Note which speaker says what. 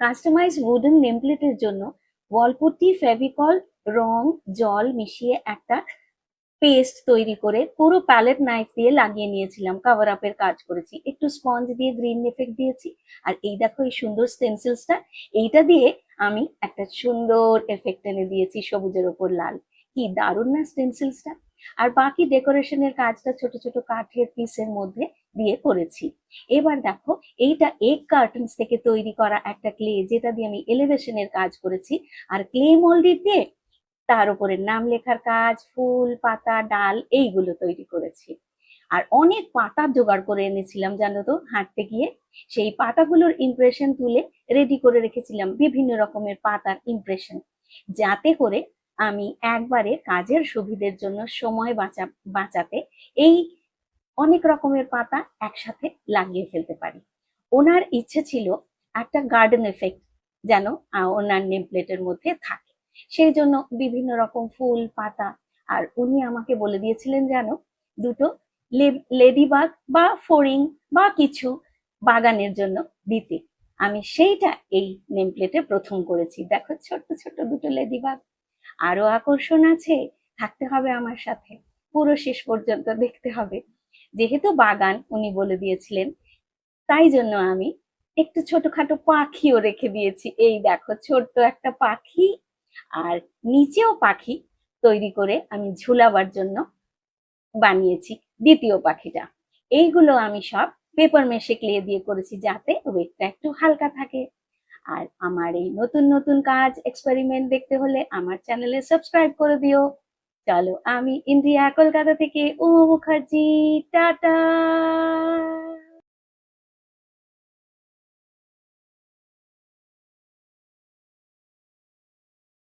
Speaker 1: Customise wooden নেমপ্লেটের জন্য wall putty, Fevicol, রং, জল মিশিয়ে একটা পেস্ট তৈরি করে পুরো প্যালেট নাইফ দিয়ে লাগিয়ে নিয়েছিলাম, কভার আপের কাজ করেছি, একটু স্পঞ্জ দিয়ে গ্রিন এফেক্ট দিয়েছি। আর এই দেখো এই সুন্দর স্টেন্সিলসটা, এইটা দিয়ে আমি একটা সুন্দর এফেক্ট এনে দিয়েছি সবুজের ওপর লাল। কি দারুণ না স্টেন্সিলসটা! আর বাকি ডেকোরেশনের কাজটা ছোট ছোট কাঠের পিসের মধ্যে দিয়ে করেছি। এবার দেখো, এইটা এগ কার্টন্স থেকে তৈরি করা একটা ক্লে, যেটা দিয়ে আমি এলিভেশনের কাজ করেছি। আর ক্লে মোল্ডের দিয়ে তার উপরে নাম লেখার কাজ, ফুল, পাতা, ডাল এইগুলো তৈরি করেছি। আর অনেক পাতা জোগাড় করে এনেছিলাম জানো তো, হাঁটতে গিয়ে সেই পাতাগুলোর ইমপ্রেশন তুলে রেডি করে রেখেছিলাম, বিভিন্ন রকমের পাতার ইমপ্রেশন, যাতে করে আমি একবারে কাজের সুবিধের জন্য সময় বাঁচাতে এই অনেক রকমের পাতা একসাথে লাগিয়ে ফেলতে পারি। ওনার ইচ্ছে ছিল একটা গার্ডেন এফেক্ট যেন ওনার নেম প্লেটের মধ্যে থাকে, সেই জন্য বিভিন্ন রকম ফুল, পাতা। আর উনি আমাকে বলে দিয়েছিলেন যেন দুটো লেডিবাগ বা ফড়িং বা কিছু বাগানের জন্য দিতে। আমি সেইটা এই নেম প্লেটে প্রথম করেছি। দেখো ছোট্ট ছোট্ট দুটো লেডিবাগ। আরো আকর্ষণ আছে, থাকতে হবে আমার সাথে, পুরো শেষ পর্যন্ত দেখতে হবে। যেহেতু বাগান উনি বলে দিয়েছিলেন, তাই জন্য আমি একটু ছোটখাটো পাখিও রেখে দিয়েছি। এই দেখো ছোট্ট একটা পাখি, আর নিচেও পাখি তৈরি করে আমি ঝুলাবার জন্য বানিয়েছি দ্বিতীয় পাখিটা। এইগুলো আমি সব পেপার মেশে ক্লে দিয়ে করেছি, যাতে ওয়েটটা একটু হালকা থাকে। আর আমার এই নতুন নতুন কাজ এক্সপেরিমেন্ট দেখতে হলে আমার চ্যানেলে সাবস্ক্রাইব করে দিও। চলো, আমি ইন্ডিয়া কলকাতা থেকে উমা মুখার্জি, টাটা।